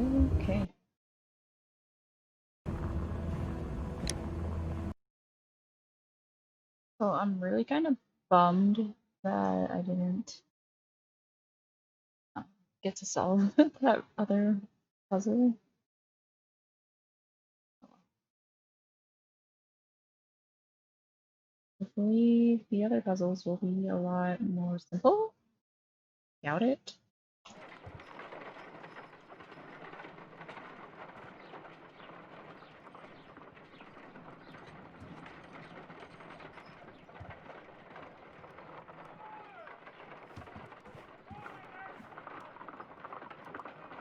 Okay. So I'm really kind of bummed that I didn't uh, get to solve that other puzzle. Hopefully the other puzzles will be a lot more simple. Doubt it.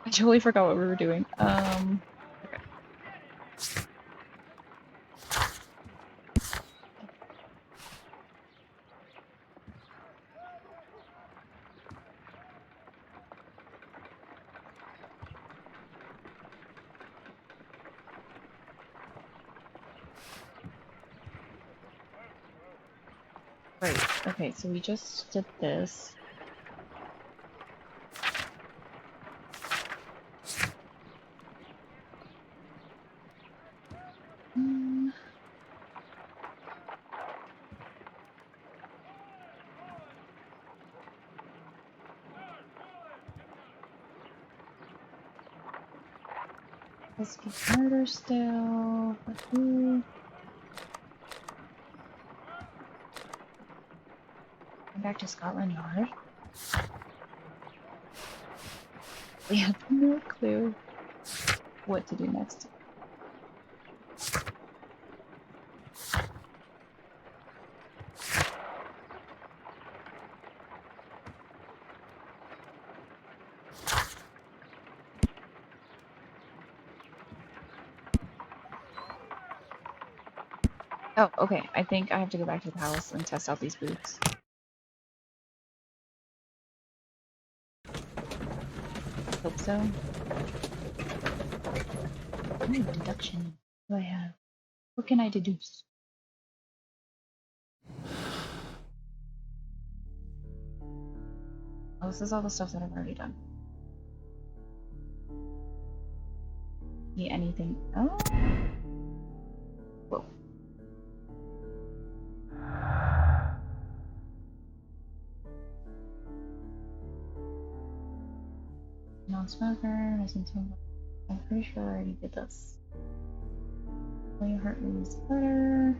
I totally forgot what we were doing. Okay. Right. Okay, so we just did this. Mm. Let's get murder still. Come back to Scotland Yard. We have no clue what to do next. Oh, okay. I think I have to go back to the house and test out these boots. Hope so. Ooh, deduction. What do I have? What can I deduce? Oh, this is all the stuff that I've already done. Need anything else? Whoa. Non-smoker, I'm pretty sure I already did this. Play Hartley's letter.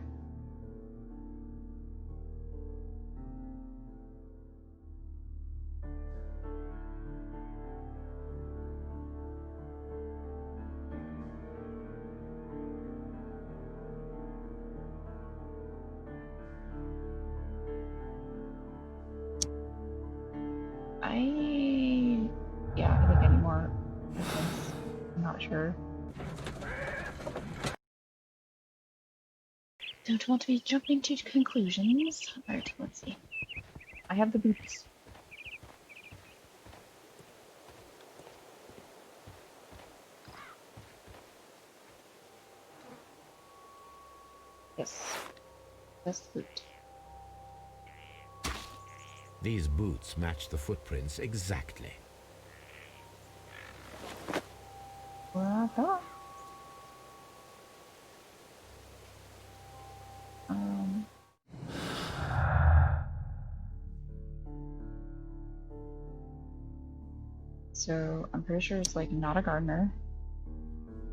Yeah, I think I need more evidence. I'm not sure. Don't want to be jumping to conclusions. Alright, let's see. I have the boots. Yes. Best boot. These boots match the footprints exactly. What I thought. So I'm pretty sure it's like not a gardener.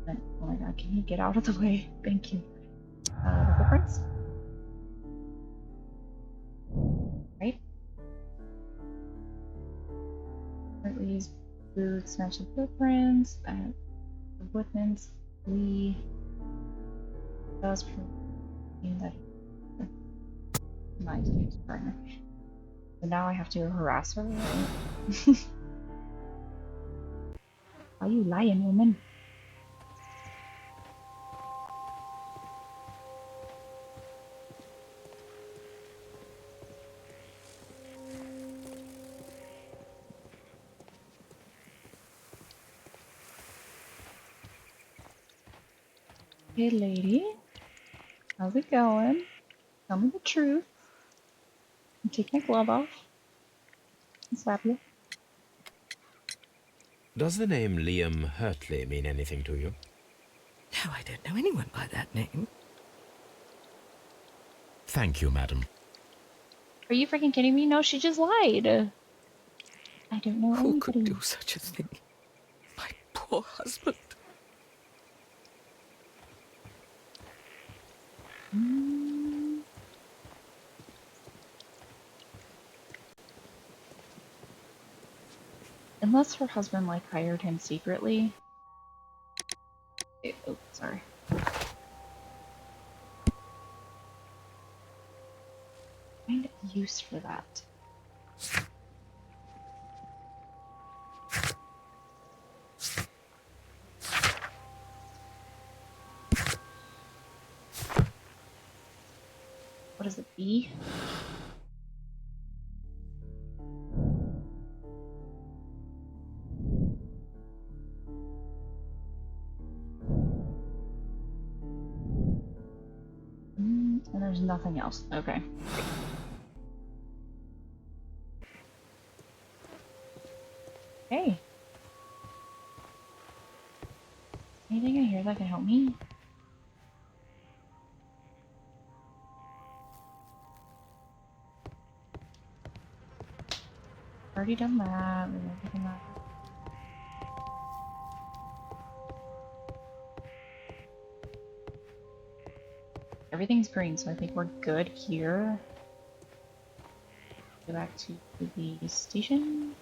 But, oh my god, can you get out of the way? Thank you. The footprints? Right? Hartley's boots match the footprints. The footprints. Lee does mean that my partner. So now I have to harass her, right? Are you lying, woman? Hey, lady. How's it going? Tell me the truth. I'll take my glove off and slap you. Does the name Liam Hurtley mean anything to you? No, I don't know anyone by that name. Thank you, madam. Are you freaking kidding me? No, she just lied. I don't know Who could anybody. do such a thing? My poor husband. Mm. Unless her husband like hired him secretly. Oh, sorry. Find a use for that. What is it? B? And there's nothing else. Okay. Hey. Anything in here that can help me? Already done that. We've already done that. Everything's green, so I think we're good here. Go back to the station.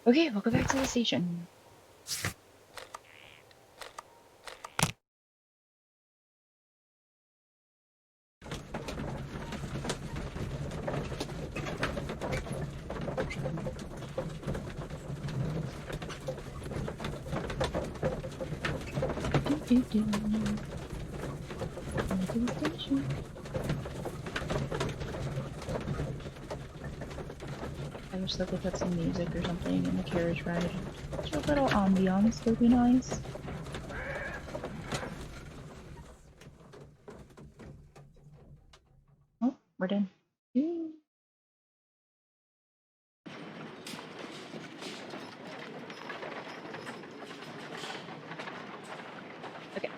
Okay, we'll go back to the station. Back to the station. I wish that they put some music or something in the carriage ride. Just a little ambiance would be nice. Oh, we're done. Ooh. Okay.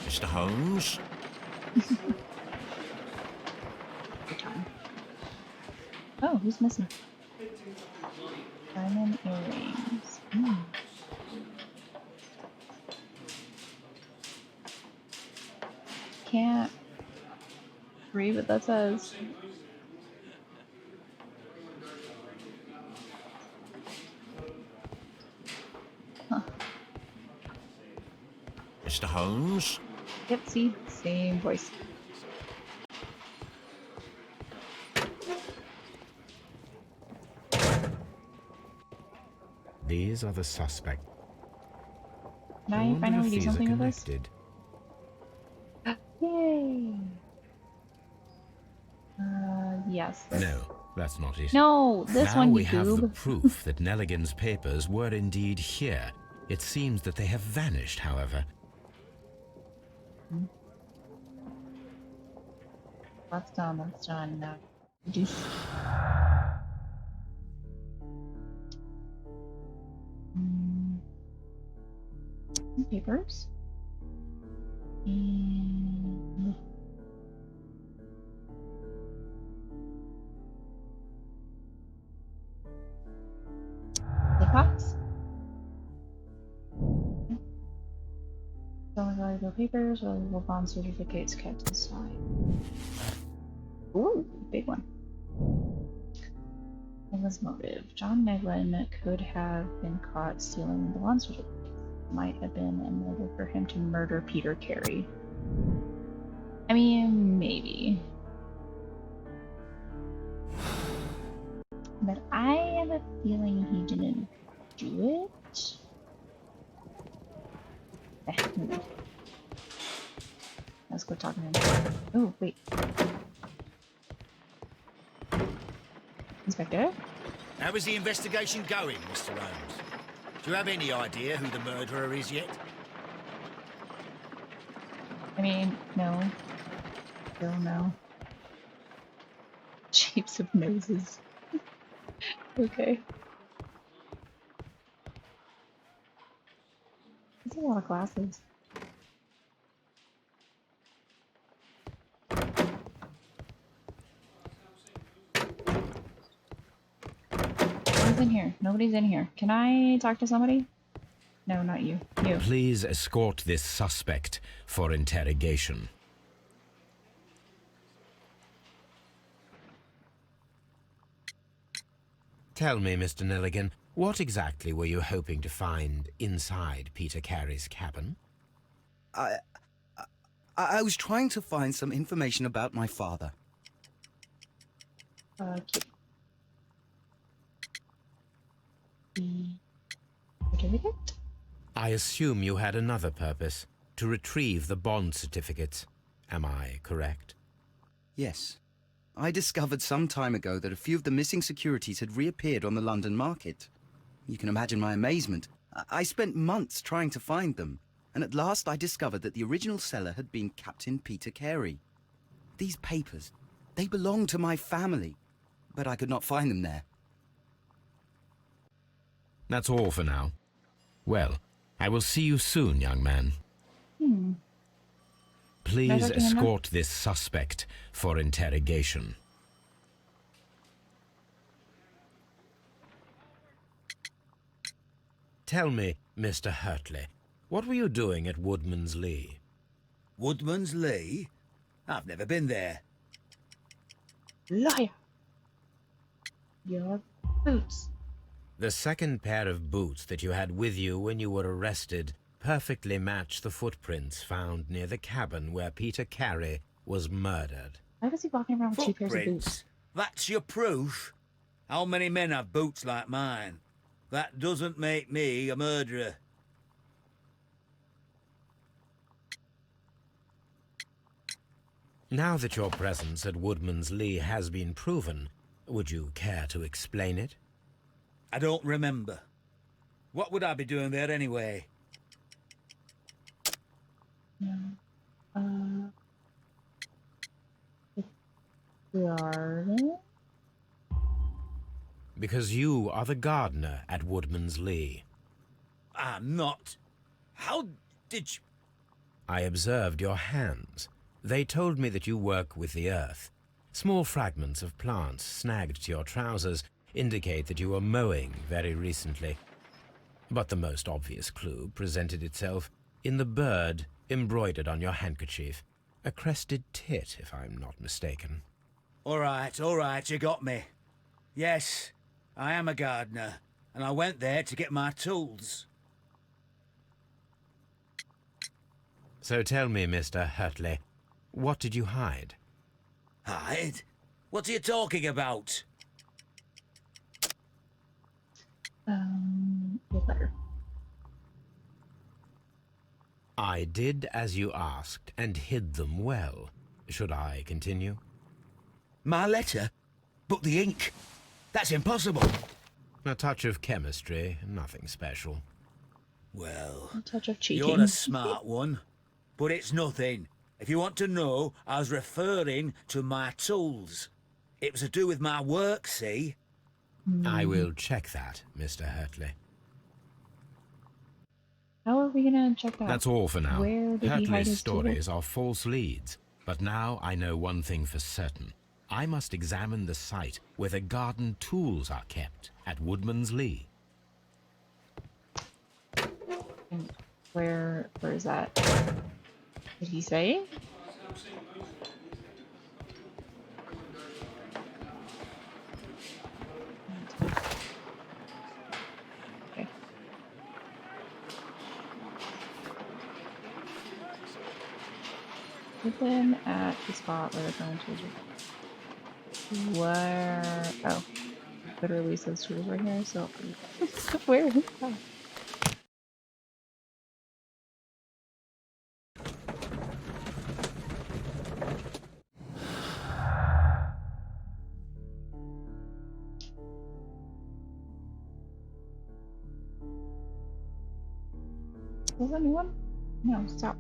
Mr. Holmes? Good time. Oh, who's missing? Diamond earrings. Can't read what that says. Huh. Mr. Holmes? Yep, see? Same voice. These are the suspects. Can I I wonder finally if do these are something with this? connected. Yay! Yes. No, that's not it. No, this Now one, we you have the goob. proof that Nelligan's papers were indeed here. It seems that they have vanished, however. That's done, that's done. Now, do papers. And the box. Selling valuable papers, valuable bond certificates kept inside. Ooh, big one. Neglin's motive. John Neglin could have been caught stealing the bond certificates. Might have been a motive for him to murder Peter Carey. I mean, maybe. But I have a feeling he didn't do it. Let's go talk to him. Oh, wait. Inspector? How is the investigation going, Mr. Holmes? Do you have any idea who the murderer is yet? I mean, no. Still no. Shapes of noses. Okay. That's a lot of glasses. Nobody's in here. Nobody's in here. Can I talk to somebody? No, not you. You. Please escort this suspect for interrogation. Tell me, Mr. Nelligan, what exactly were you hoping to find inside Peter Carey's cabin? I was trying to find some information about my father. Okay. The certificate? I assume you had another purpose, to retrieve the bond certificates. Am I correct? Yes. I discovered some time ago that a few of the missing securities had reappeared on the London market. You can imagine my amazement. I spent months trying to find them, and at last I discovered that the original seller had been Captain Peter Carey. These papers, they belong to my family, but I could not find them there. That's all for now. Well, I will see you soon, young man. Please talk to him now? escort this suspect for interrogation. Tell me, Mr. Hurtley, what were you doing at Woodman's Lee? Woodman's Lee? I've never been there. Liar! Your boots. The second pair of boots that you had with you when you were arrested perfectly match the footprints found near the cabin where Peter Carey was murdered. Why was he walking around with two pairs of boots? Footprints? That's your proof? How many men have boots like mine? That doesn't make me a murderer. Now that your presence at Woodman's Lee has been proven, would you care to explain it? I don't remember. What would I be doing there anyway? No. Garden? Because you are the gardener at Woodman's Lee. I'm not. How did you... I observed your hands. They told me that you work with the earth. Small fragments of plants snagged to your trousers indicate that you were mowing very recently. But the most obvious clue presented itself in the bird embroidered on your handkerchief. A crested tit, if I'm not mistaken. All right, you got me. Yes, I am a gardener, and I went there to get my tools. So tell me, Mr. Hurtley, what did you hide? Hide? What are you talking about? Your letter. I did as you asked and hid them well. Should I continue? My letter? But the ink? That's impossible. A touch of chemistry, nothing special. Well, A touch of cheating. you're a smart one. But it's nothing. If you want to know, I was referring to my tools. It was to do with my work, see? I will check that, Mr. Hurtley. How are we gonna check that? That's all for now. Where did he hide Hurtley's his stories tools? are false leads, but now I know one thing for certain. I must examine the site where the garden tools are kept at Woodman's Lee. And where is that? Did he say? Okay. Put them at the spot where the current tools are. Where? Oh, literally says tools right here. So where is that? Was that a new one? No, stop.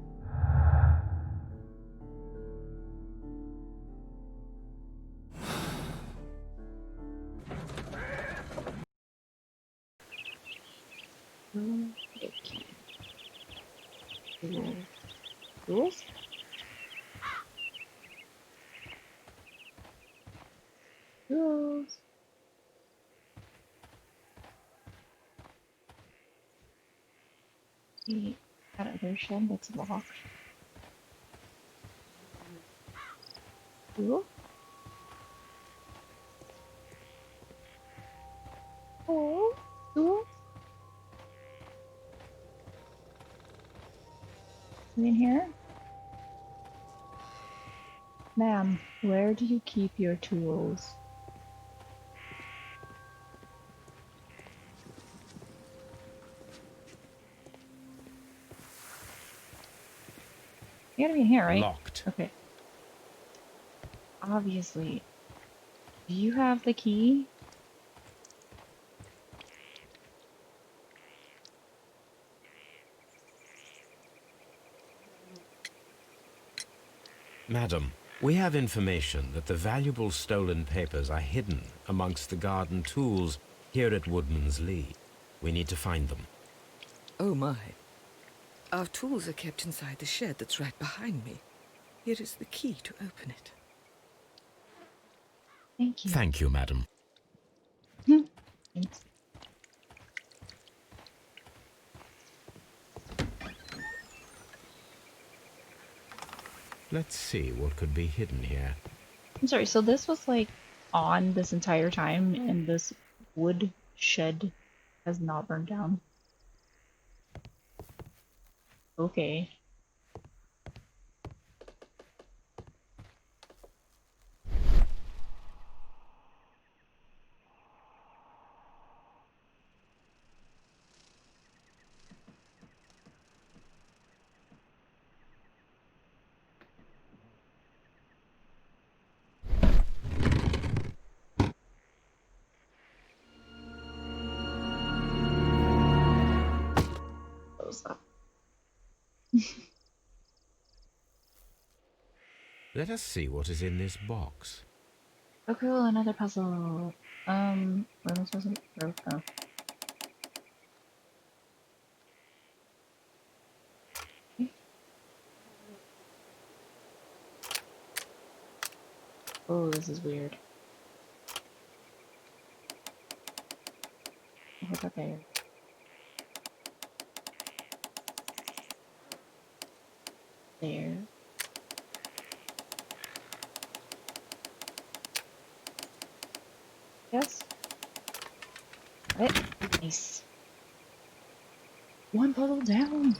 Tools. Tools? Tools. That other shed that's locked. Tool? Oh, tools? In here? Ma'am, where do you keep your tools? You gotta be in here, right? Locked. Okay. Obviously. Do you have the key? Madam, we have information that the valuable stolen papers are hidden amongst the garden tools here at Woodman's Lee. We need to find them. Oh my. Our tools are kept inside the shed that's right behind me. Here is the key to open it. Thank you. Thank you, madam. Thanks. Let's see what could be hidden here. I'm sorry, so this was like on this entire time and this wood shed has not burned down. Okay. Close that. Let us see what is in this box. Oh cool, another puzzle. Where am I supposed to go? Oh. Oh, this is weird. What's up there? There. Yes. Got it. Nice. One puzzle down.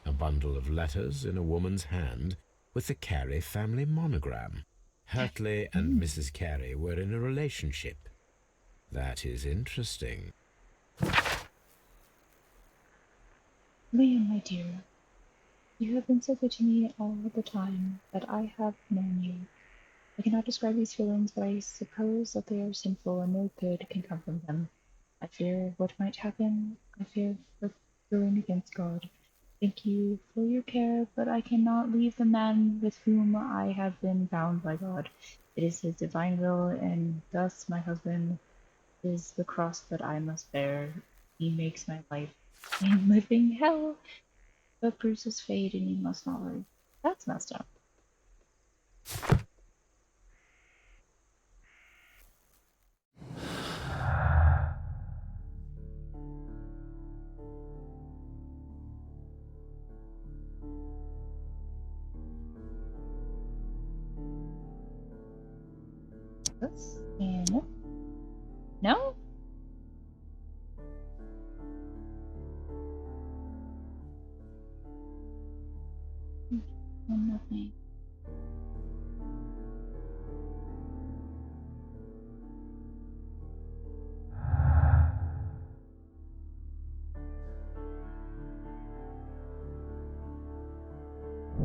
A bundle of letters in a woman's hand with the Carey family monogram. Hurtley and Mrs. Carey were in a relationship. That is interesting. Liam, my dear, you have been so good to me all the time that I have known you. I cannot describe these feelings, but I suppose that they are sinful and no good can come from them. I fear what might happen. I fear for going against God. Thank you for your care, but I cannot leave the man with whom I have been bound by God. It is his divine will, and thus my husband is the cross that I must bear. He makes my life a living hell, but bruises fade and you must not worry. That's messed up. This and no. No? Nothing.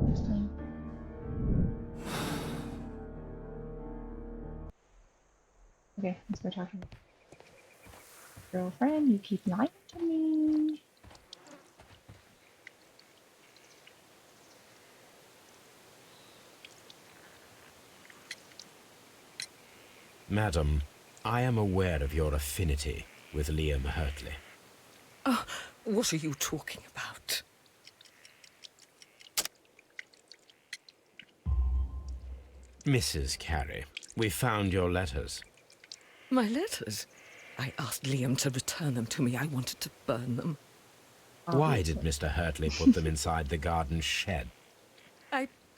Nothing. Okay, let's go talk to my girlfriend. You keep lying to me. Madam, I am aware of your affinity with Liam Hurtley. Oh, what are you talking about? Mrs. Carey, we found your letters. My letters? I asked Liam to return them to me. I wanted to burn them. Why did Obviously. Mr. Hurtley put them inside the garden shed?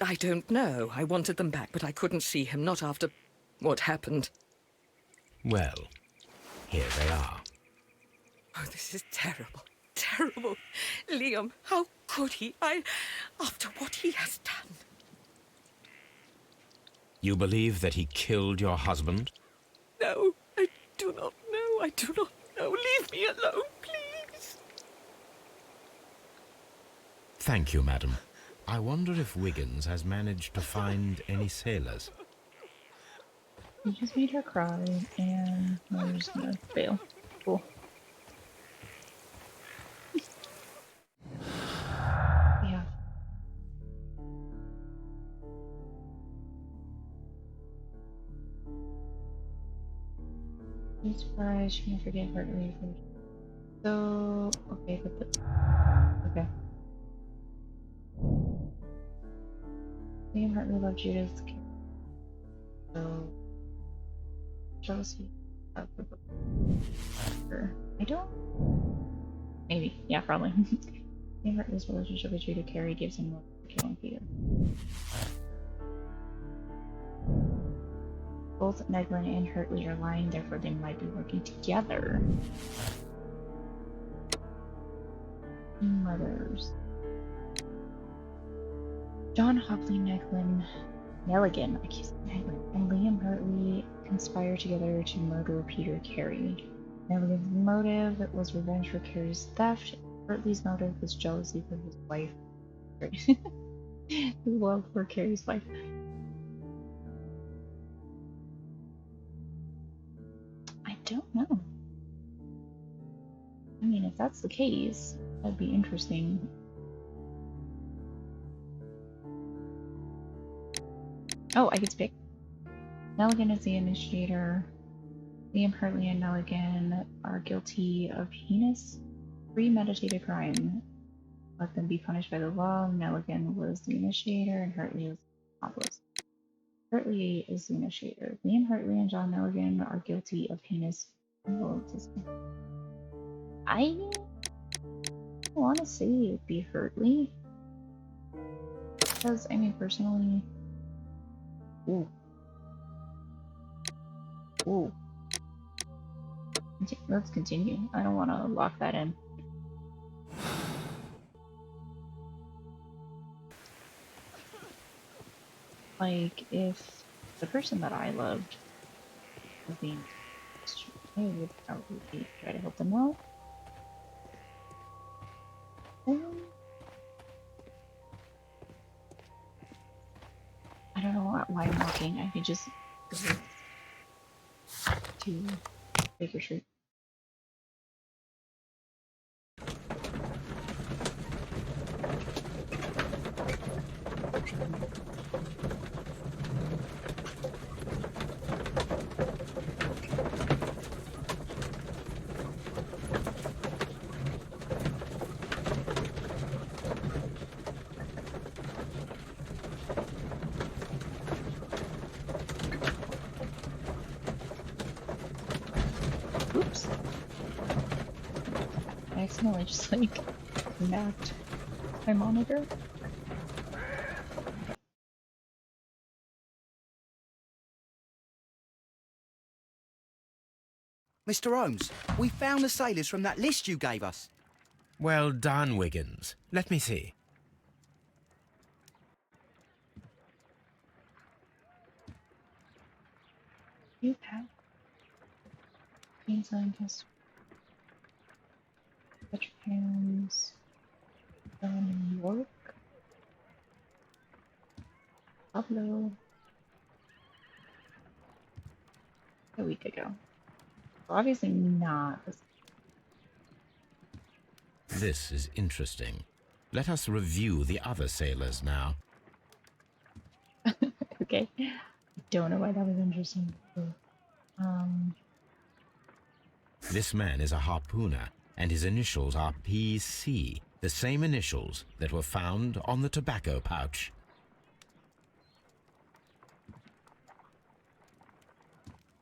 I don't know. I wanted them back, but I couldn't see him, not after what happened. Well, here they are. Oh, this is terrible. Terrible. Liam, how could he? After what he has done. You believe that he killed your husband? No, I do not know. I do not know. Leave me alone, please. Thank you, madam. I wonder if Wiggins has managed to find any sailors. You just made her cry, and we're just gonna fail. Cool. Yeah. I'm surprised she can forget Hartley. So, okay, okay. Liam Hartley loved Judith. So, jealousy of the book. I don't. Maybe. Yeah, probably. Liam Hartley's relationship with Judith Carey gives him more for killing Peter. Both Neglin and Hartley are lying, therefore they might be working together. Murders. John Hockley Nelligan, I keep saying Neglin, and Liam Hartley conspire together to murder Peter Carey. Nelligan's motive was revenge for Carey's theft. Hartley's motive was jealousy for his wife. His love for Carey's wife. I don't know. I mean, if that's the case, that'd be interesting. Oh, I get to pick. Nelligan is the initiator. Liam Hartley and Nelligan are guilty of heinous, premeditated crime. Let them be punished by the law. Nelligan was the initiator, and Hartley was the accomplice. Hartley is the initiator. Liam Hartley and John Nelligan are guilty of heinous. I want to say it'd be Hartley. Because, I mean, personally. Ooh. Ooh. Let's continue. I don't want to lock that in. Like, if the person that I loved was being I would probably try to help them out. I don't know why I'm walking. I could just go to Baker Street. Oops. I accidentally just like knocked my monitor. Mr. Holmes, we found the sailors from that list you gave us. Well done, Wiggins. Let me see. You have being scientists, Patrick Hands, John York, Pablo, a week ago. So obviously not. This is interesting. Let us review the other sailors now. Okay. Don't know why that was interesting. This man is a harpooner and his initials are PC, the same initials that were found on the tobacco pouch.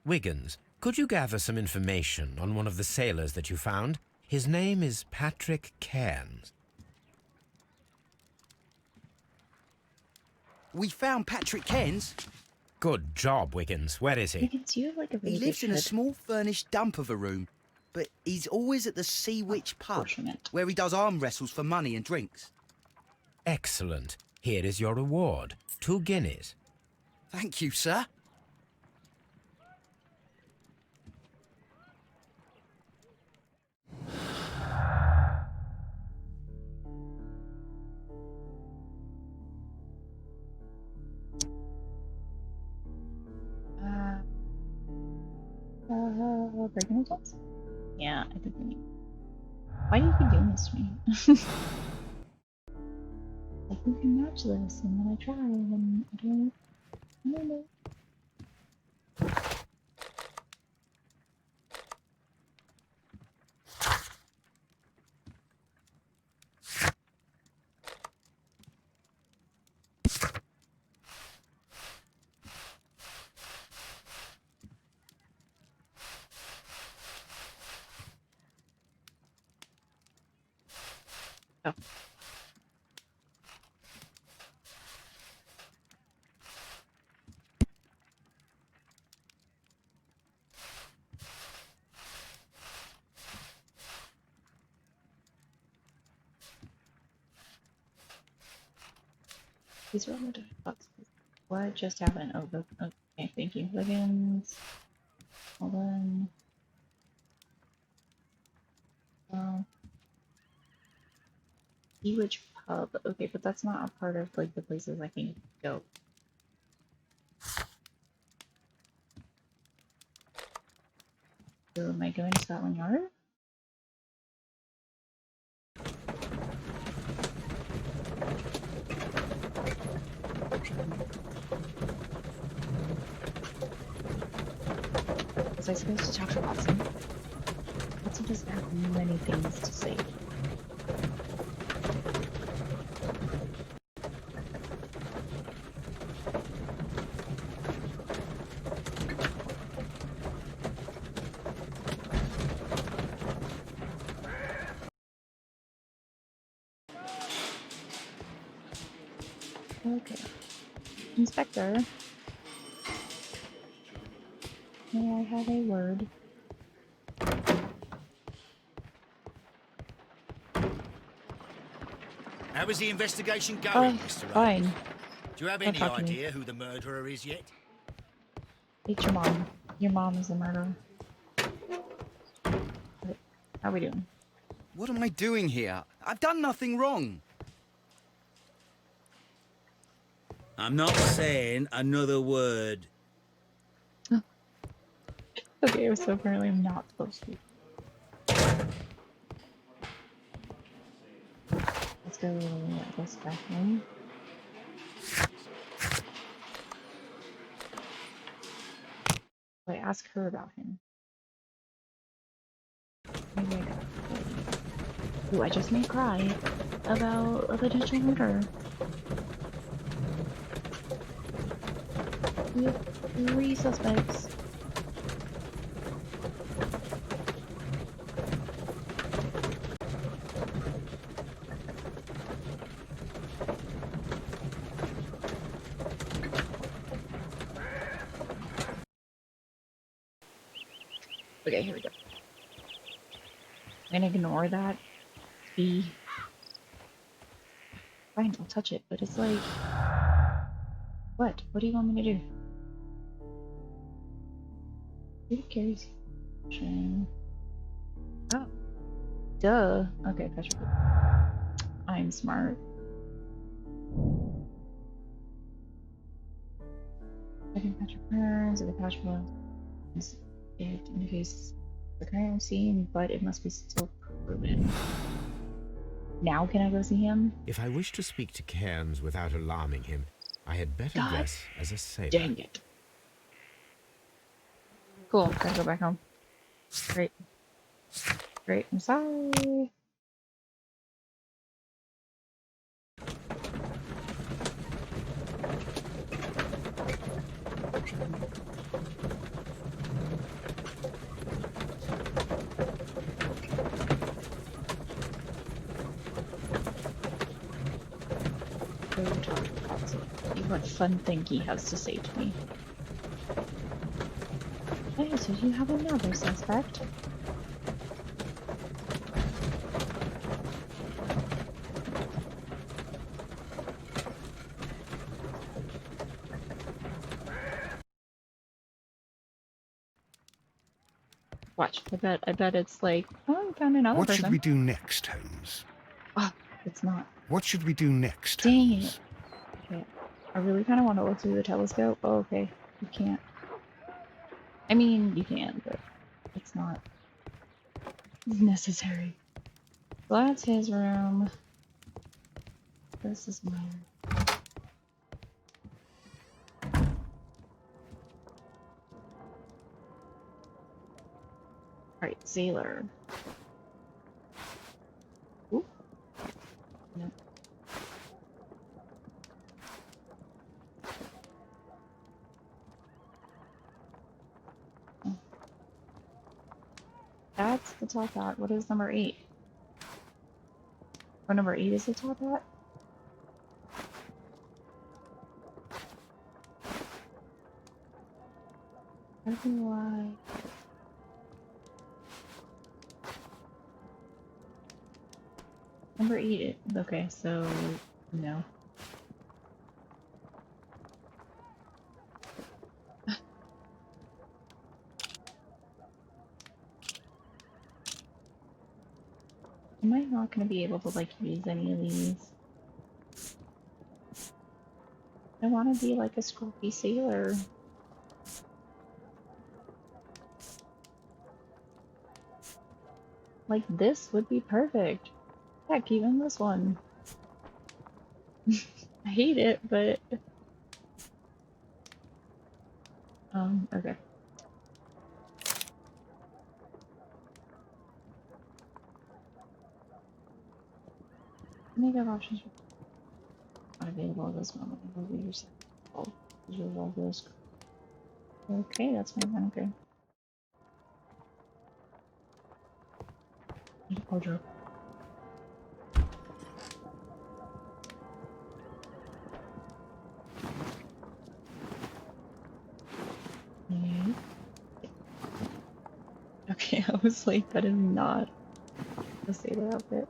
Wiggins, could you gather some information on one of the sailors that you found? His name is Patrick Cairns. We found Patrick Cairns. Good job, Wiggins. Where is he? Wiggins, you have like a really He lives good in a head. small furnished dump of a room, but he's always at the Sea Witch pub, Fortunate. where he does arm wrestles for money and drinks. Excellent. Here is your reward. 2 guineas. Thank you, sir. Breaking results? Yeah, I think we need. Why do you keep doing this to me? Like, who can match this? And then I try, and I don't know. Oh. These are all the different boxes. What just happened? Oh, okay, thank you, Wiggins. Hold on. Sea pub. Okay, but that's not a part of like the places I can go. So am I going to Scotland Yard? Was I supposed to talk to Watson? Watson doesn't have many things to say. Okay. Inspector. May I have a word? How is the investigation Oh, going, Mr. fine. Holmes? Do you have Don't any talk to me. idea who the murderer is yet? It's your mom. Your mom is the murderer. Okay. How are we doing? What am I doing here? I've done nothing wrong. I'm not saying another word. Okay, so apparently I'm not supposed to. Let's go, I guess, back home. Wait, ask her about him. Maybe I got. Ooh, I just made cry about a potential murder. We have 3 suspects. Okay, here we go. I'm gonna ignore that. B. Fine, I'll touch it, but it's like... What? What do you want me to do? Who carries... Oh. Duh. Okay, Patrick. I'm smart. I think Patrick Burns, the Patrick Burns. It indicates the crime scene, but it must be still proven. Now can I go see him? If I wish to speak to Cairns without alarming him, I had better God dress as a sailor. Dang it. Cool, gotta go back home. Great. Great, I'm sorry. Go talk to Patsy. See what fun thing he has to say to me. Hey, so you have another suspect? Watch, I bet it's like, oh, you found another What person. should we do next, Holmes? Oh, it's not. What should we do next, Dang Holmes? it. Okay. I really kind of want to look through the telescope. Oh, okay. You can't. I mean, you can, but it's not necessary. So that's his room. This is my room. Alright, sailor. Ooh. No. Oh. That's the top hat. What is number 8? Oh, number 8 is the top hat? How do I... Number 8, okay, so no. Am I not going to be able to, like, use any of these? I want to be like a scruffy sailor. Like, this would be perfect. Heck, even this one. I hate it, but... okay. Makeup options are not available at this moment. Okay, that's fine. Okay. Need a wardrobe. Okay. Okay, I was like, that is not a sailor outfit.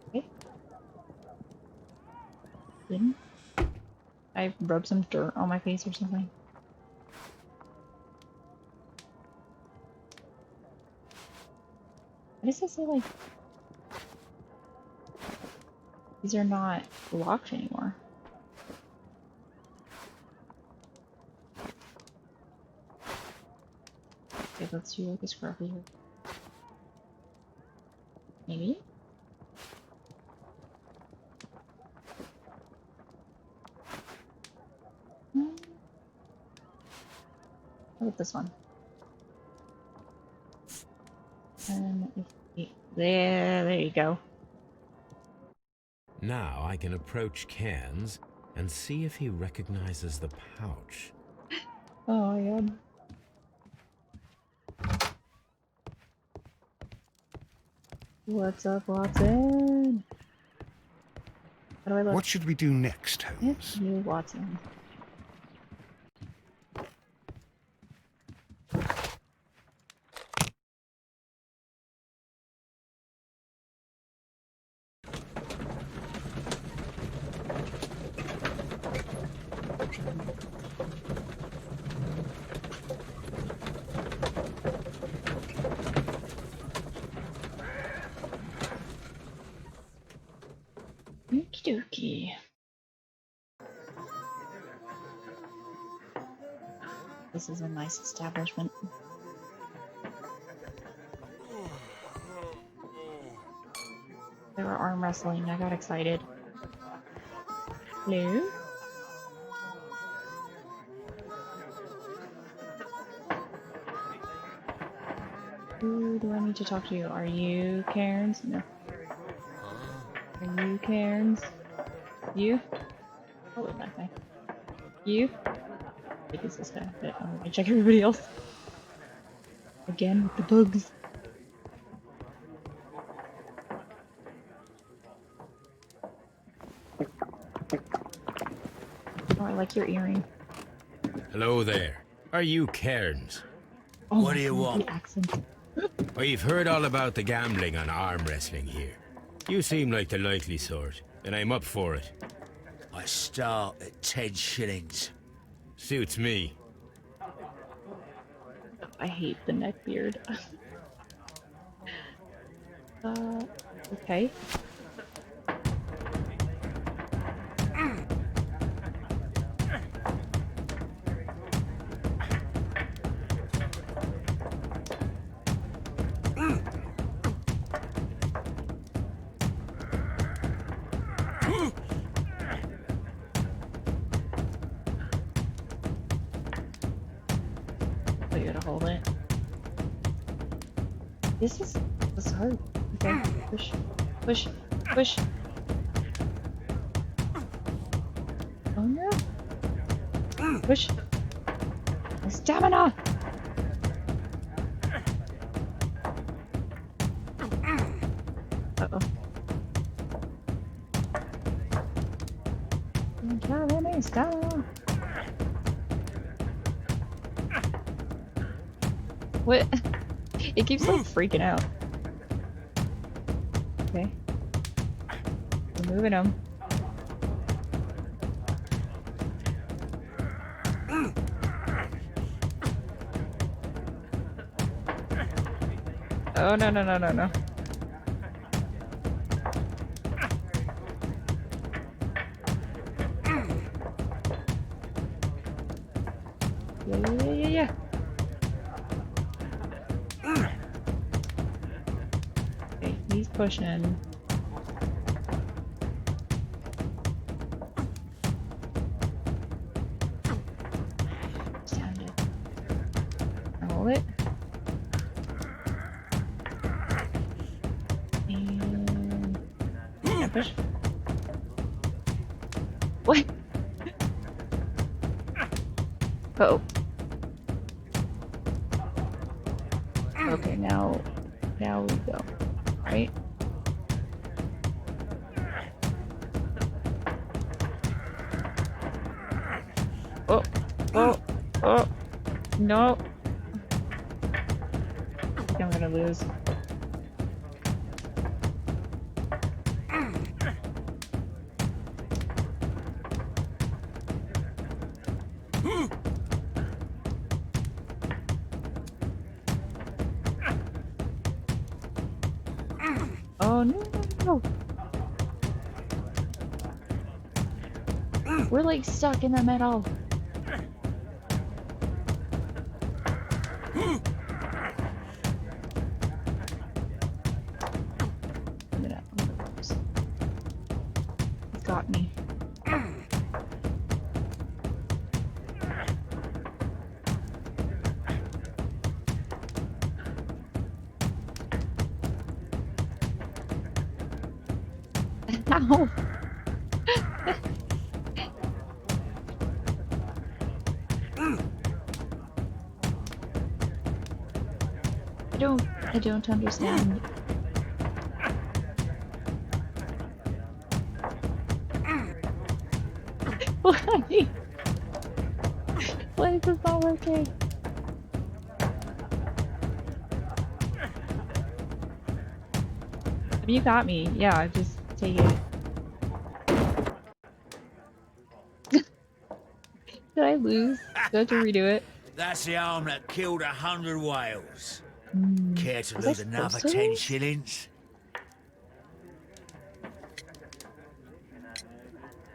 Okay. Didn't I rub some dirt on my face or something? Why does it say like these are not locked anymore? Okay, let's do like a scruffy here. Maybe? How about this one? And if there you go. Now I can approach Cairns and see if he recognizes the pouch. Oh my god. What's up, Watson? How do I look? What should we do next, Holmes? It's you, Watson. Okie dokie. This is a nice establishment. They were arm wrestling. I got excited. Hello? do I need to talk to you? Are you Cairns? No. Are you Cairns? You? Oh, wait, that guy. You? I think it's this guy, but I'm gonna check everybody else. Again with the bugs. Oh, I like your earring. Hello there. Are you Cairns? Oh, What my do you God, want? the accent. I've heard all about the gambling and arm wrestling here. You seem like the likely sort, and I'm up for it. I start at 10 shillings. Suits me. I hate the neck beard. Okay. So you gotta hold it. This is hard. Okay, push, push, push. Oh no! Push. My stamina. Uh-oh. Don't carry me, stamina. What? It keeps like freaking out. Okay. We're moving them. Oh no no no no no. Yeah. Okay, he's pushing. Stand it. Hold it. And yeah, push. What? Oh. Okay, now we go. Right? Oh, oh, no. I think I'm gonna lose. Oh no! We're like stuck in the middle. I'm gonna lose. He's got me. Ow! I don't understand. Why? Why is this not working? You got me. Yeah, just take it. Did I lose? Do I have to redo it? That's the arm that killed 100 whales. Care to Was I lose another supposed to 10 lose? shillings?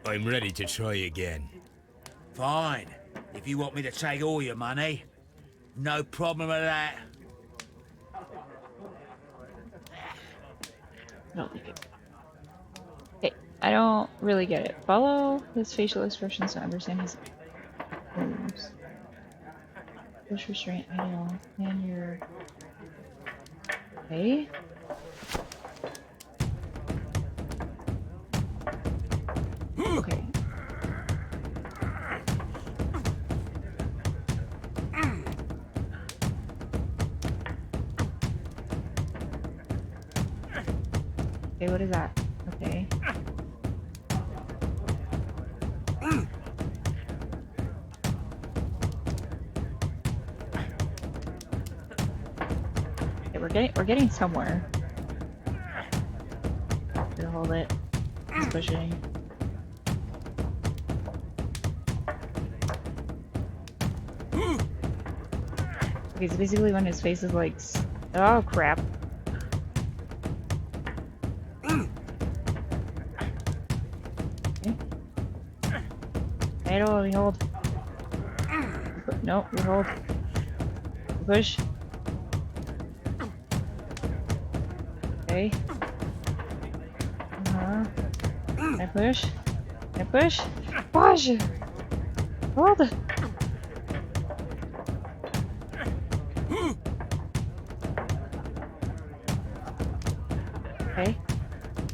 I'm ready to try again. Fine. If you want me to take all your money, no problem with that. I don't think it. Hey, I don't really get it. Follow his facial expressions to understand his moves. Push restraint idle. And your Okay. Okay. Okay, what is that? Okay. Okay, we're getting somewhere. Here, hold it. It's pushing. Okay, so basically when his face is like, oh crap. Okay. Idle, we hold. No, we hold. We push. Okay. Can I push? Can I push? Push! Hold! Okay.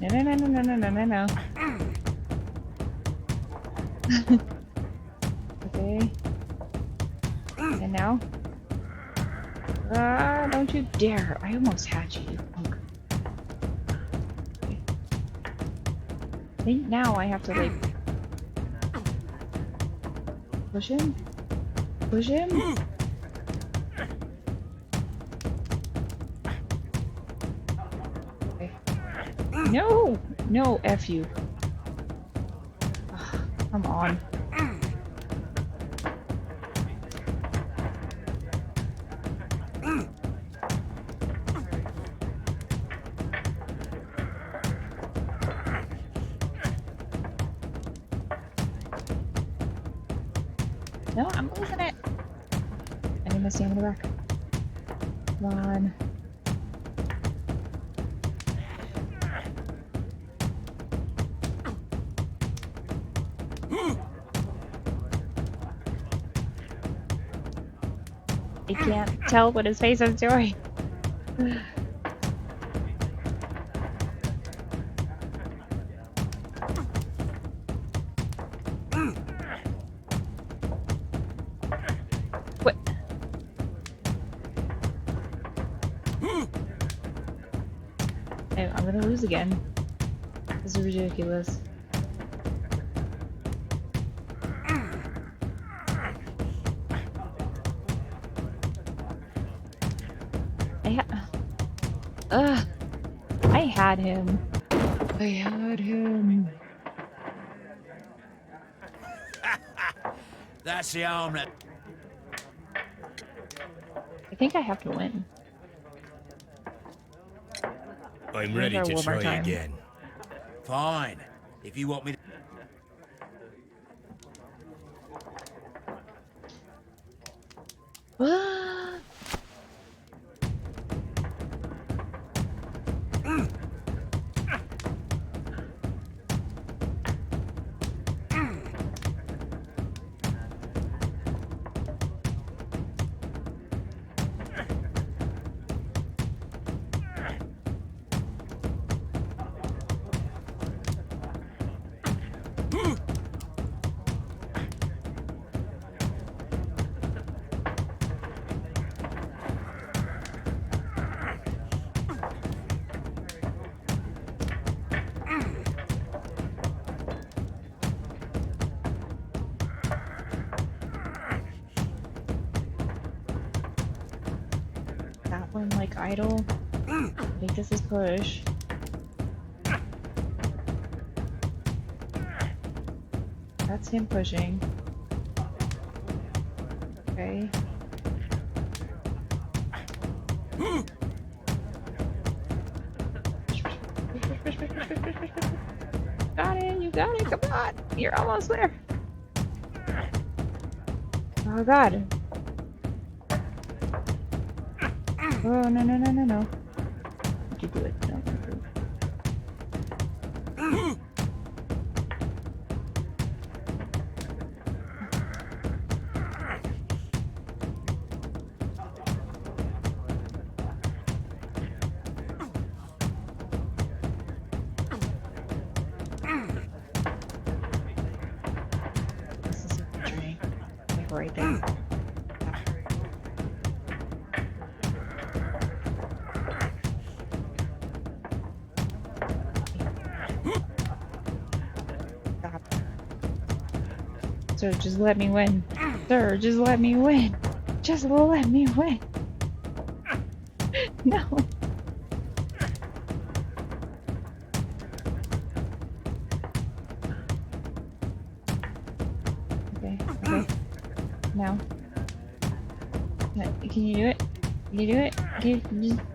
No, no, no, no, no, no, no, no, no. Okay. And now? Ah, don't you dare. I almost had you, you punk. Okay. I think now I have to, like... push him? Push him? Okay. No! No, F you. Ugh, come on. No, I'm losing it. I need my stamina back. Come on. I can't tell what his face is doing. What? I'm gonna lose again. This is ridiculous. I had him. I had him. That's the arm that... I think I have to win. I'm ready to one more try time. again. Fine. If you want me to... What? That one like idle. I think this is push. That's him pushing. Okay. Got it, you got it, come on! You're almost there! Oh god. Oh, no, no, no, no, no. You do it. No, no. right there. Stop. Sir, just let me win. Sir, just let me win. Just let me win. No. Okay, okay. Now. Can you do it? Can you do it?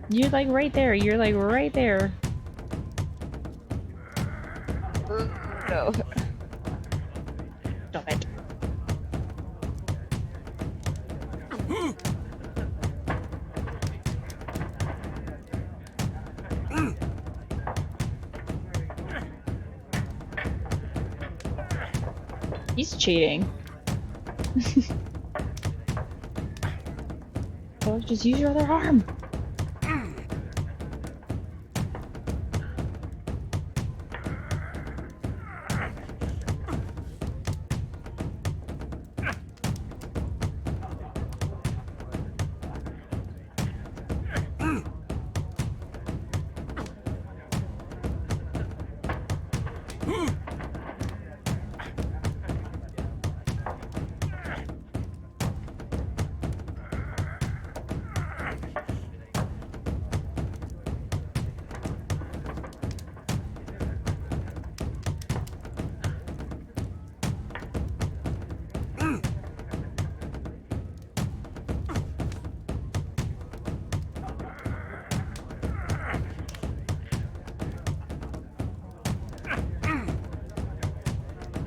You're like right there. You're like right there. No. Stop it. He's cheating. Oh, just use your other arm.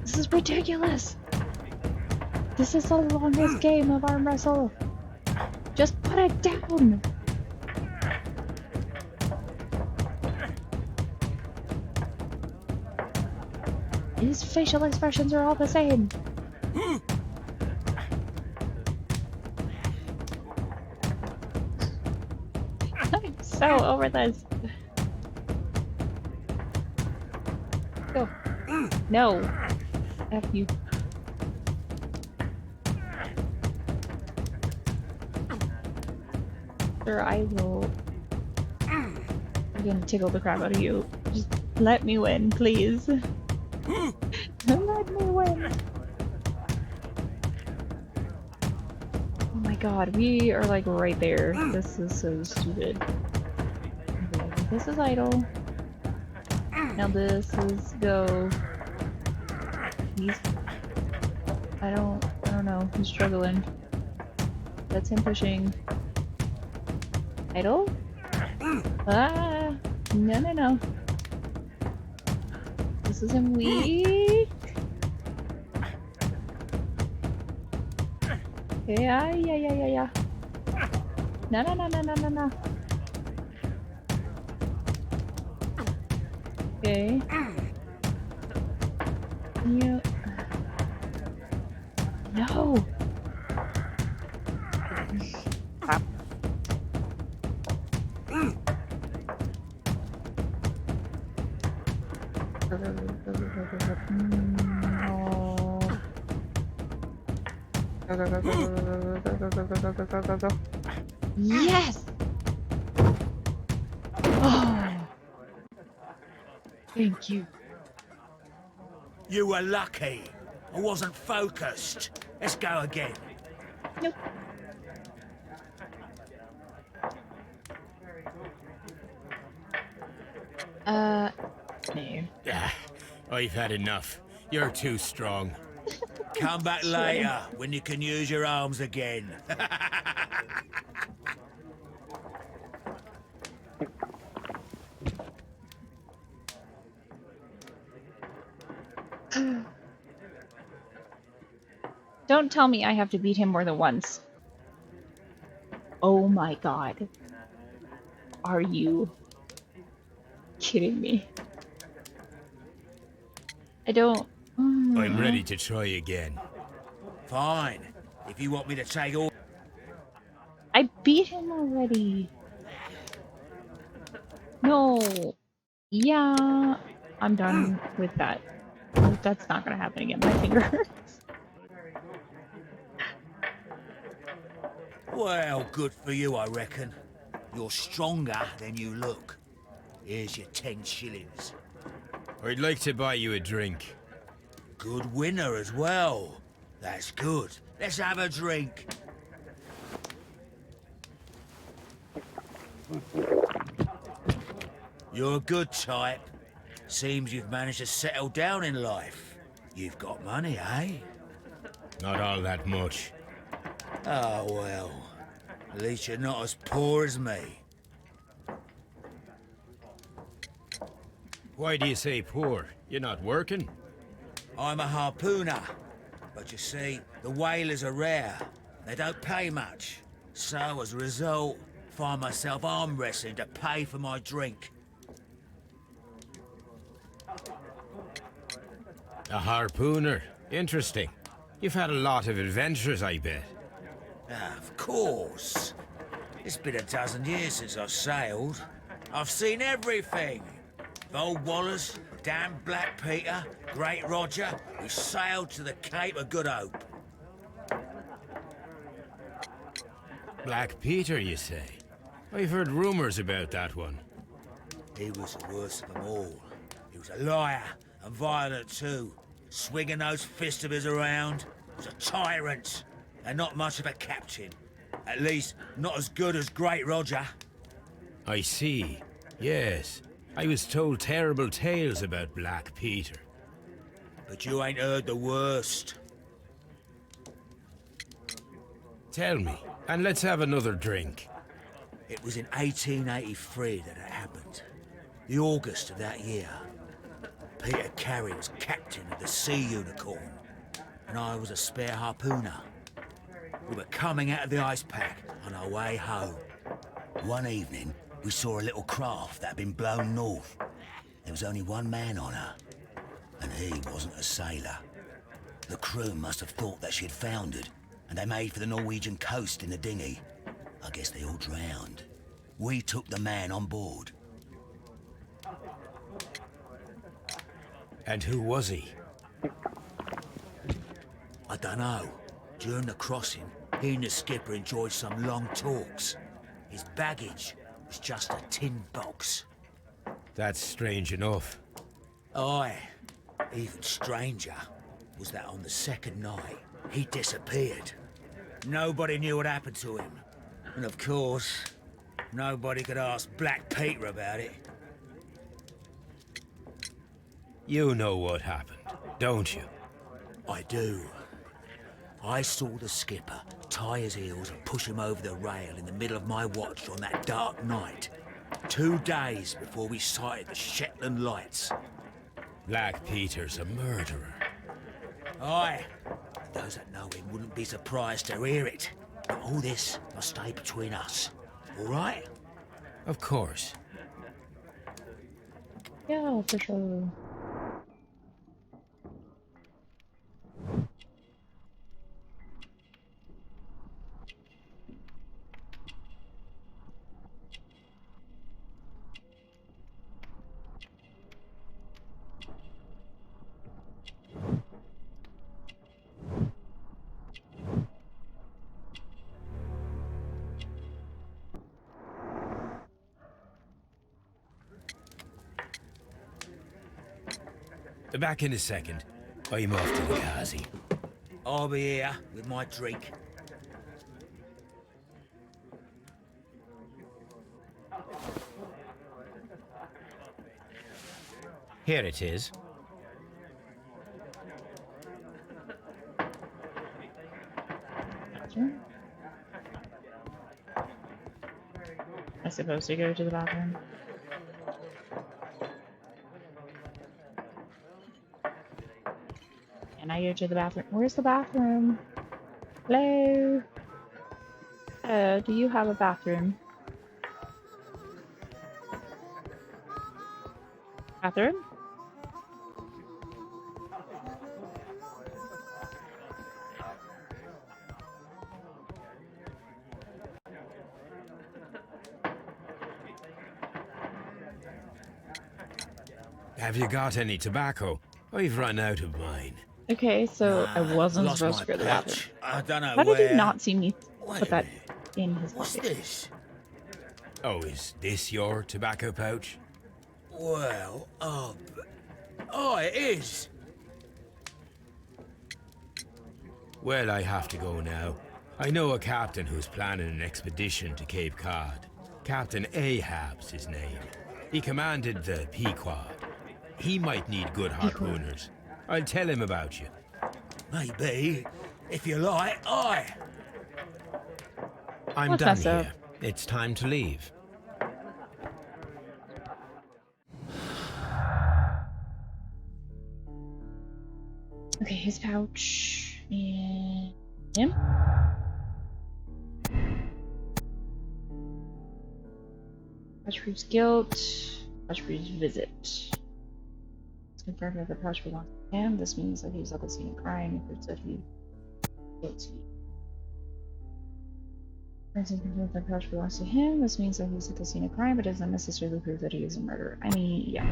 This is ridiculous. This is the longest game of arm wrestle. Just put it down. His facial expressions are all the same. I'm so over this. Go. No. F you. Sir, I will. I'm gonna tickle the crap out of you. Just let me win, please. Let me win. Oh my god, we are like right there. This is so stupid. Okay, this is idle. Now this is go. He's. I don't know. He's struggling. That's him pushing. Idle? Ah! No. This is him weak. Yeah. No. Okay. You. No! Stop. Go. Yes! Oh! Thank you. You were lucky. I wasn't focused. Let's go again. Nope. No. Ah, I've had enough. You're too strong. Come back later when you can use your arms again. Don't tell me I have to beat him more than once. Oh my god. Are you kidding me? I don't... I'm ready to try again. Fine. If you want me to take all... I beat him already. No. Yeah. I'm done with that. That's not gonna happen again. My finger hurts. Well, good for you, I reckon. You're stronger than you look. Here's your 10 shillings. I'd like to buy you a drink. Good winner as well. That's good. Let's have a drink. You're a good type. Seems you've managed to settle down in life. You've got money, eh? Not all that much. Oh, well. At least you're not as poor as me. Why do you say poor? You're not working? I'm a harpooner. But you see, the whalers are rare. They don't pay much. So, as a result, find myself arm wrestling to pay for my drink. A harpooner. Interesting. You've had a lot of adventures, I bet. Of course. It's been a dozen years since I've sailed. I've seen everything. Old Wallace, Dan Black Peter, Great Roger, we sailed to the Cape of Good Hope. Black Peter, you say? I've heard rumors about that one. He was the worst of them all. He was a liar, and violent too. Swinging those fists of his around. He was a tyrant, and not much of a captain. At least, not as good as Great Roger. I see. Yes. I was told terrible tales about Black Peter. But you ain't heard the worst. Tell me, and let's have another drink. It was in 1883 that it happened. The August of that year. Peter Carey was captain of the Sea Unicorn, and I was a spare harpooner. We were coming out of the ice pack on our way home. One evening, we saw a little craft that had been blown north. There was only one man on her, and he wasn't a sailor. The crew must have thought that she had foundered, and they made for the Norwegian coast in the dinghy. I guess they all drowned. We took the man on board. And who was he? I dunno. During the crossing, he and the skipper enjoyed some long talks. His baggage was just a tin box. That's strange enough. Aye. Even stranger was that on the second night, he disappeared. Nobody knew what happened to him. And of course, nobody could ask Black Peter about it. You know what happened, don't you? I do. I saw the skipper tie his heels and push him over the rail in the middle of my watch on that dark night. 2 days before we sighted the Shetland lights. Black Peter's a murderer. Aye. Those that know him wouldn't be surprised to hear it. But all this must stay between us. All right? Of course. Yeah, for sure. Back in a second. I'm off to the Kazi. I'll be here with my drink. Here it is. Bathroom? I suppose to go to the bathroom. Can I go to the bathroom? Where's the bathroom? Hello? Do you have a bathroom? Bathroom? Have you got any tobacco? I've run out of mine. Okay, so I wasn't Lost supposed my to go to the pouch. bathroom. I don't know How where. did you not see me Wait put a that minute. in his What's pocket. this? Oh, is this your tobacco pouch? Well, oh, it is. Well, I have to go now. I know a captain who's planning an expedition to Cape Cod. Captain Ahab's his name. He commanded the Pequod. He might need good harpooners. I'll tell him about you. Maybe. If you like, aye. I'm Let's done mess up. here. It's time to leave. Okay, his pouch and him. Pouch proves guilt. Pouch proves visit. It's confirmed that the pouch belongs to him. This means that he's at the scene of crime. It proves that he's guilty. It's confirmed that the pouch belongs to him. This means that he's at the scene of crime, but doesn't necessarily prove that he is a murderer. I mean, yeah.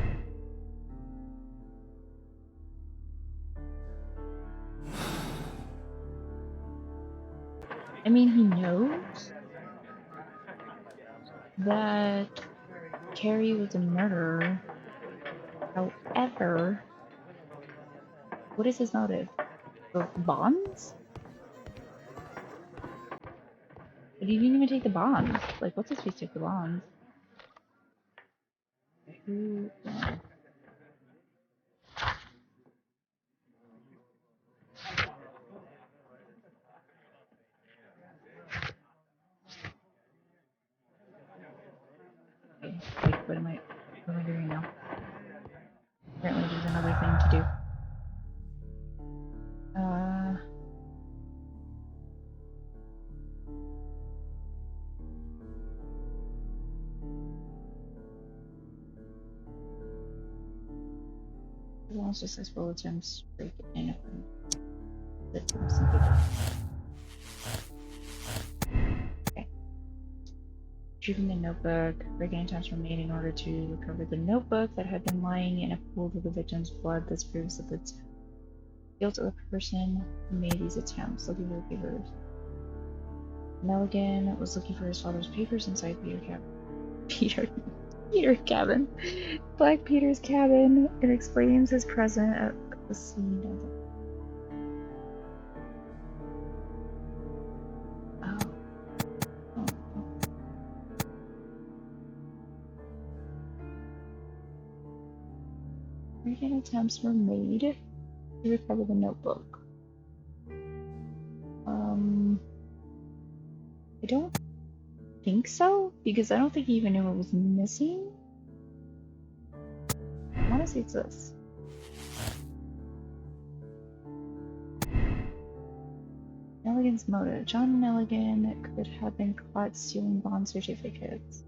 I mean, he knows that Carrie was a murderer. However, what is his motive? For bonds? But he didn't even take the bonds. Like, what's his face take the bonds? Who? Okay, wait, what am I doing now? Apparently there's another thing to do. Launch successful attempts to break in. Okay. Retrieving the notebook. Breaking attempts were made in order to recover the notebook that had been lying in a pool of the victim's blood. This proves that the guilt of the person who made these attempts. Looking for the papers. Milligan was looking for his father's papers inside Peter cabin. Black Peter's cabin. It explains his presence at the scene of the. Break-in attempts were made to recover the notebook. I don't think so, because I don't think he even knew it was missing. I want to say it's this. Nelligan's motive. John Nelligan could have been caught stealing bond certificates.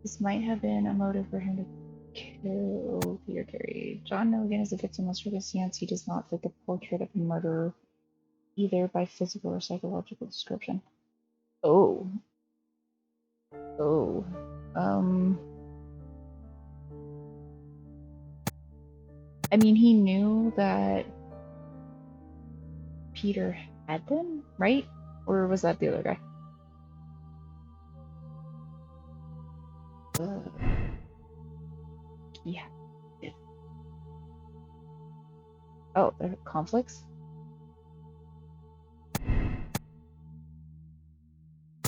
This might have been a motive for him to kill Peter Carey. John Nelligan is a victim of circumstance. He does not fit the portrait of a murderer, either by physical or psychological description. Oh. Oh. I mean, he knew that Peter had them, right? Or was that the other guy? Yeah. Oh, there are conflicts?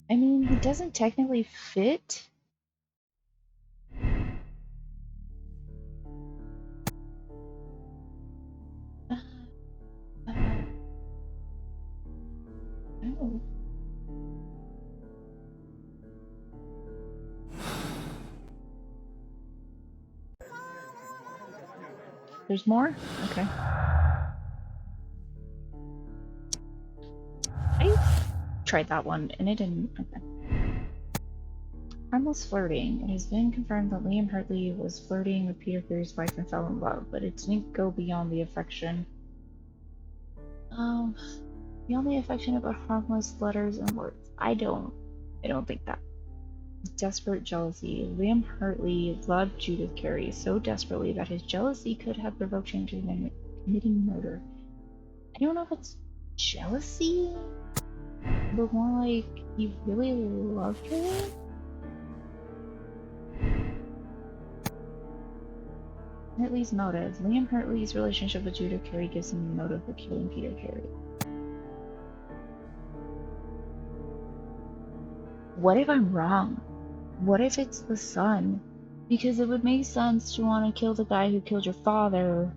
I mean, he doesn't technically fit. Oh. There's more? Okay. I tried that one and it didn't. Okay. Harmless flirting. It has been confirmed that Liam Hartley was flirting with Peter Carey's wife and fell in love, but it didn't go beyond the affection. Beyond the affection about harmless letters and words. I don't think that. Desperate jealousy. Liam Hartley loved Judith Carey so desperately that his jealousy could have provoked him to committing murder. I don't know if it's jealousy. but more like he really loved her? Hartley's motives. Liam Hartley's relationship with Judah Carey gives him a motive for killing Peter Carey. What if I'm wrong? What if it's the son? Because it would make sense to want to kill the guy who killed your father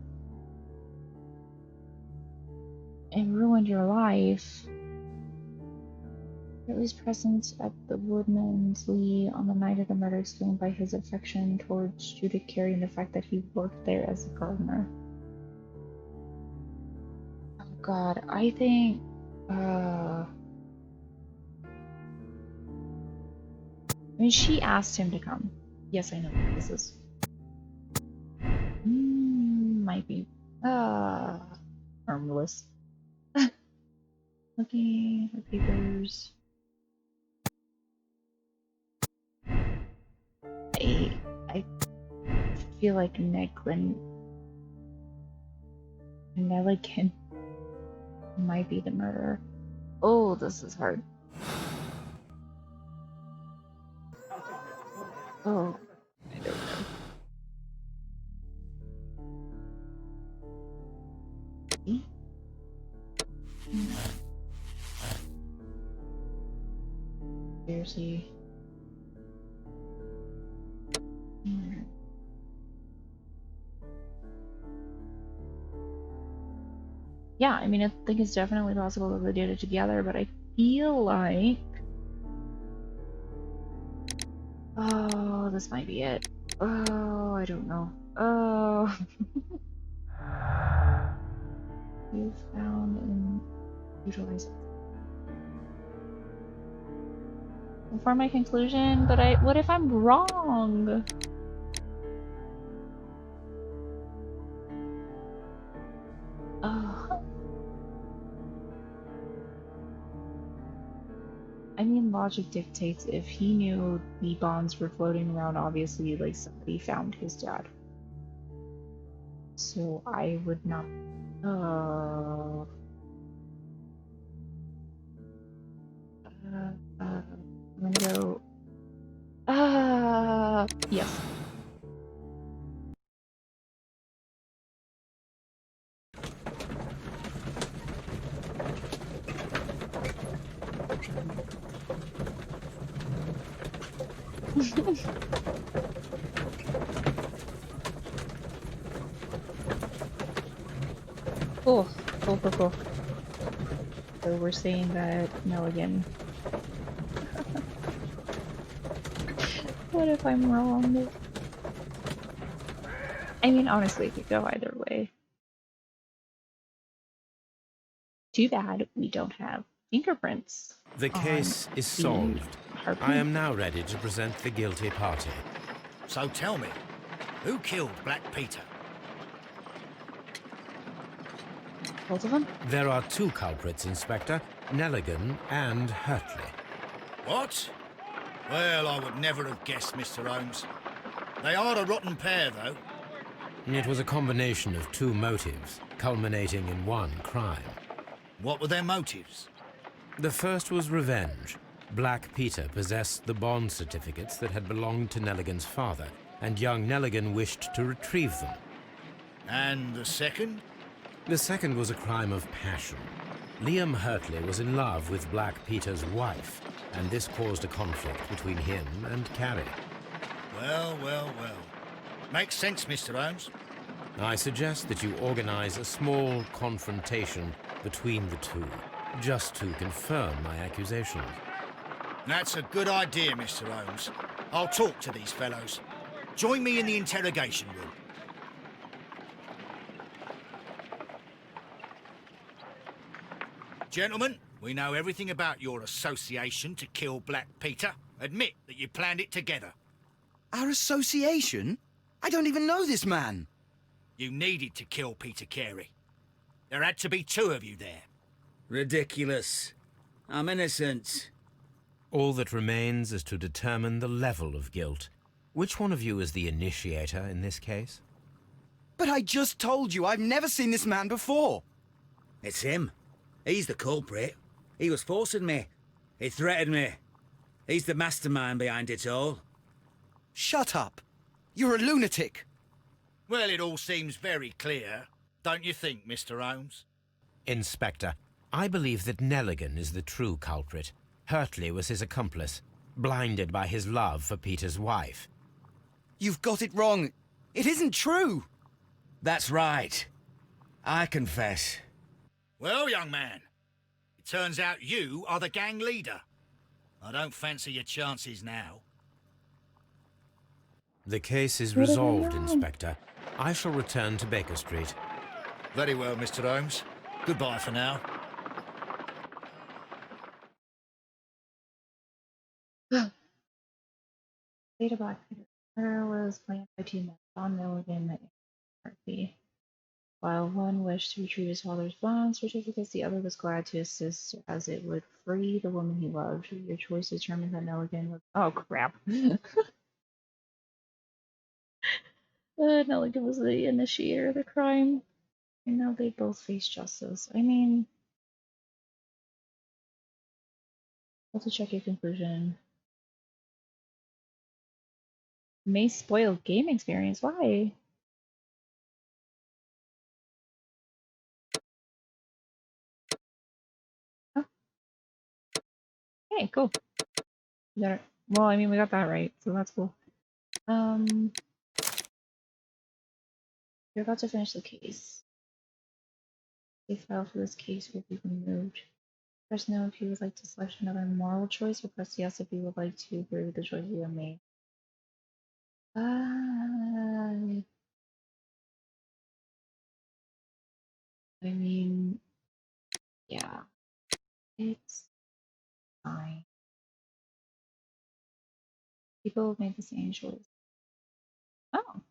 and ruined your life. Hartley's presence at the Woodman's Lee on the night of the murder explained by his affection towards Judith Carey and the fact that he worked there as a gardener. Oh god, I think... I mean, she asked him to come. Yes, I know what this is. Might be... harmless. Looking at papers... I feel like Nelligan might be the murderer. Oh, this is hard. Oh, I don't know. See? Seriously. Yeah, I mean, I think it's definitely possible that they did it together, but I feel like... Oh, this might be it. Oh, I don't know. Oh. You found and utilize it. For my conclusion, but what if I'm wrong? Oh. I mean, logic dictates if he knew the bonds were floating around, obviously, like, somebody found his dad. So I would not... I'm gonna go... yes. Cool. Cool. So we're saying that Nelligan. What if I'm wrong? I mean, honestly, it could go either way. Too bad we don't have fingerprints. The case is solved. I am now ready to present the guilty party. So tell me, who killed Black Peter? Both of them? There are two culprits, Inspector, Nelligan and Hartley. What? Well, I would never have guessed, Mr. Holmes. They are a rotten pair, though. It was a combination of two motives, culminating in one crime. What were their motives? The first was revenge. Black Peter possessed the bond certificates that had belonged to Nelligan's father, and young Nelligan wished to retrieve them. And the second? The second was a crime of passion. Liam Hartley was in love with Black Peter's wife, and this caused a conflict between him and Carrie. Well. Makes sense, Mr. Holmes. I suggest that you organize a small confrontation between the two, just to confirm my accusations. That's a good idea, Mr. Holmes. I'll talk to these fellows. Join me in the interrogation room. Gentlemen, we know everything about your association to kill Black Peter. Admit that you planned it together. Our association? I don't even know this man. You needed to kill Peter Carey. There had to be two of you there. Ridiculous. I'm innocent. All that remains is to determine the level of guilt. Which one of you is the initiator in this case? But I just told you I've never seen this man before. It's him. He's the culprit. He was forcing me. He threatened me. He's the mastermind behind it all. Shut up! You're a lunatic! Well, it all seems very clear, don't you think, Mr. Holmes? Inspector, I believe that Nelligan is the true culprit. Hurtley was his accomplice, blinded by his love for Peter's wife. You've got it wrong. It isn't true! That's right. I confess. Well, young man, it turns out you are the gang leader. I don't fancy your chances now. The case is What have I resolved, done? Inspector. I shall return to Baker Street. Very well, Mr. Holmes. Goodbye for now. Beta Black Peter Murder was planned by two men, John Milligan and Murphy. While one wished to retrieve his father's bond certificates, the other was glad to assist as it would free the woman he loved. Your choice determined that Nelligan was. Oh, crap. Nelligan was the initiator of the crime, and now they both face justice. I mean, also check your conclusion. May spoil game experience. Why? Oh. Hey, cool. We got it. Well, I mean, we got that right, so that's cool. You're about to finish the case. The file for this case will be removed. Press no if you would like to select another moral choice, or press yes if you would like to agree with the choice you have made. I mean, yeah, it's fine. People have made the same choice. Oh,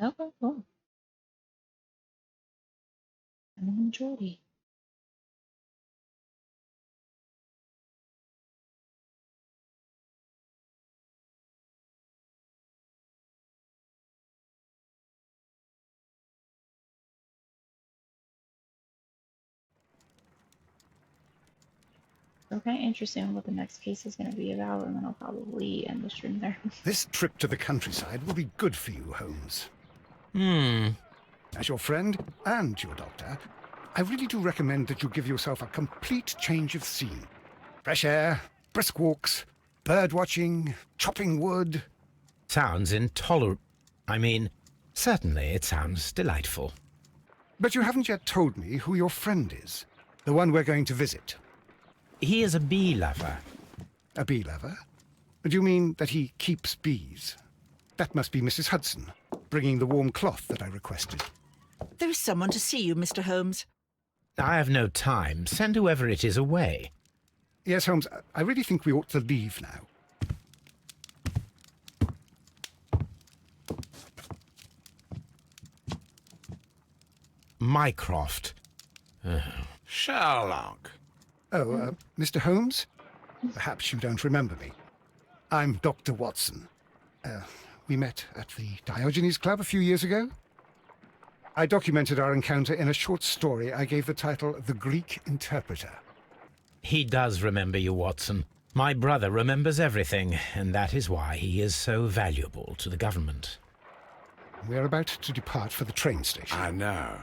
okay, cool. I'm in the majority. So kind of interesting what the next case is going to be about, and then I'll probably end the stream there. This trip to the countryside will be good for you, Holmes. Hmm. As your friend and your doctor, I really do recommend that you give yourself a complete change of scene. Fresh air, brisk walks, bird watching, chopping wood. Sounds intolerable. I mean, certainly it sounds delightful. But you haven't yet told me who your friend is, the one we're going to visit. He is a bee lover. A bee lover? Do you mean that he keeps bees? That must be Mrs. Hudson, bringing the warm cloth that I requested. There is someone to see you, Mr. Holmes. I have no time. Send whoever it is away. Yes, Holmes, I really think we ought to leave now. Mycroft. Sherlock. Oh, Mr. Holmes? Perhaps you don't remember me. I'm Dr. Watson. We met at the Diogenes Club a few years ago. I documented our encounter in a short story I gave the title The Greek Interpreter. He does remember you, Watson. My brother remembers everything, and that is why he is so valuable to the government. We're about to depart for the train station. I know.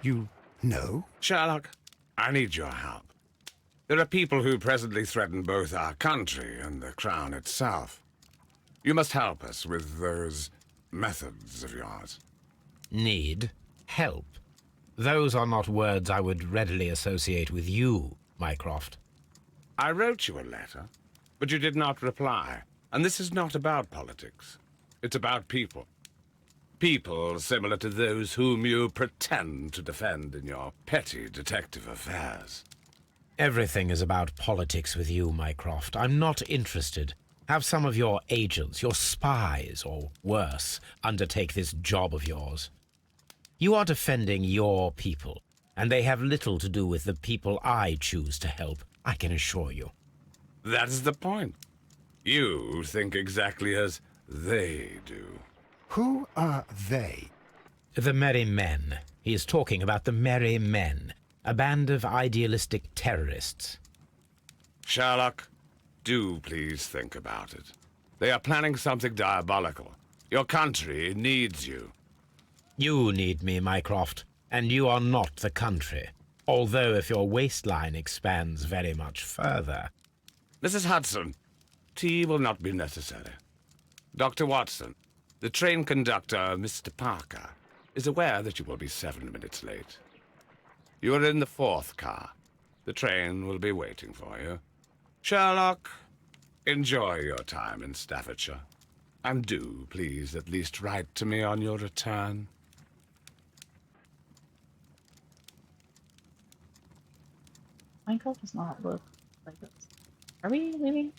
You know? Sherlock, I need your help. There are people who presently threaten both our country and the Crown itself. You must help us with those methods of yours. Need? Help? Those are not words I would readily associate with you, Mycroft. I wrote you a letter, but you did not reply. And this is not about politics. It's about people. People similar to those whom you pretend to defend in your petty detective affairs. Everything is about politics with you, Mycroft. I'm not interested. Have some of your agents, your spies, or worse, undertake this job of yours. You are defending your people, and they have little to do with the people I choose to help, I can assure you. That is the point. You think exactly as they do. Who are they? The Merry Men. He is talking about the Merry Men. A band of idealistic terrorists. Sherlock, do please think about it. They are planning something diabolical. Your country needs you. You need me, Mycroft, and you are not the country. Although if your waistline expands very much further... Mrs. Hudson, tea will not be necessary. Dr. Watson, the train conductor, Mr. Parker, is aware that you will be 7 minutes late. You are in the 4th car. The train will be waiting for you. Sherlock, enjoy your time in Staffordshire. And do, please, at least write to me on your return. Minecraft does not look like this. Are we leaving?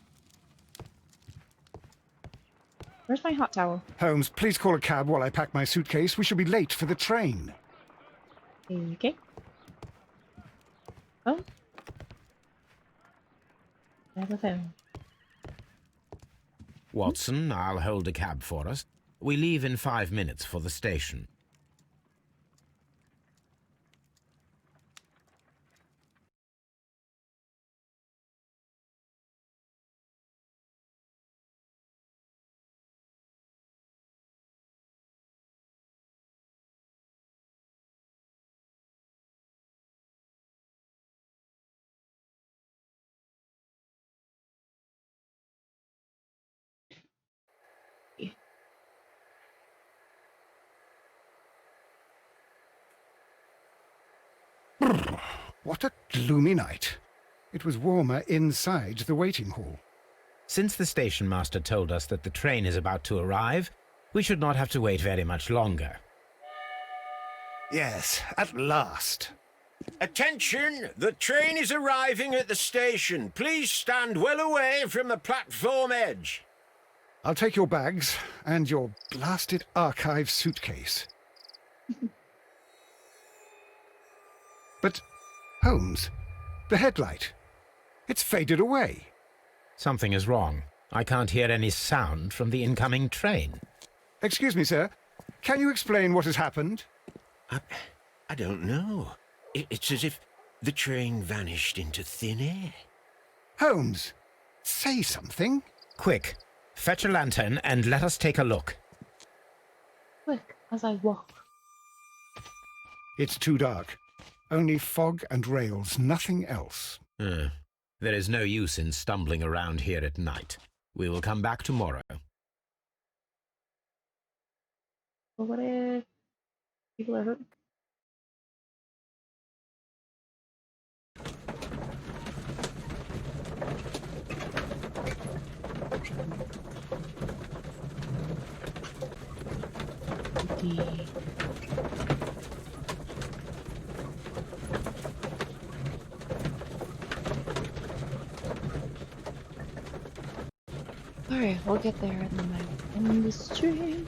Where's my hot towel? Holmes, please call a cab while I pack my suitcase. We shall be late for the train. Okay. Oh. I have a phone. Watson, I'll hold a cab for us. We leave in 5 minutes for the station. What a gloomy night. It was warmer inside the waiting hall. Since the station master told us that the train is about to arrive, we should not have to wait very much longer. Yes, at last. Attention! The train is arriving at the station. Please stand well away from the platform edge. I'll take your bags and your blasted archive suitcase. But, Holmes, the headlight, it's faded away. Something is wrong. I can't hear any sound from the incoming train. Excuse me, sir. Can you explain what has happened? I don't know. It's as if the train vanished into thin air. Holmes, say something. Quick, fetch a lantern and let us take a look. Quick, as I walk. It's too dark. Only fog and rails, nothing else. There is no use in stumbling around here at night. We will come back tomorrow. But what if people are hurt? Alright, we'll get there in the stream.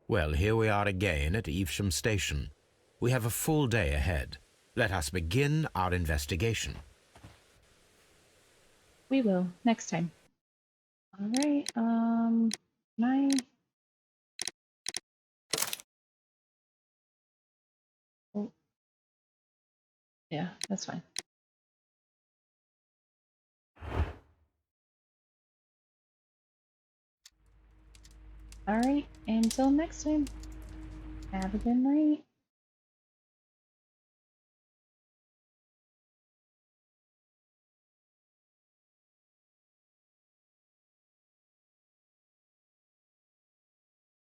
Well, here we are again at Evesham Station. We have a full day ahead. Let us begin our investigation. We will, next time. Alright, can I... Oh. Yeah, that's fine. Alright, until next time. Have a good night.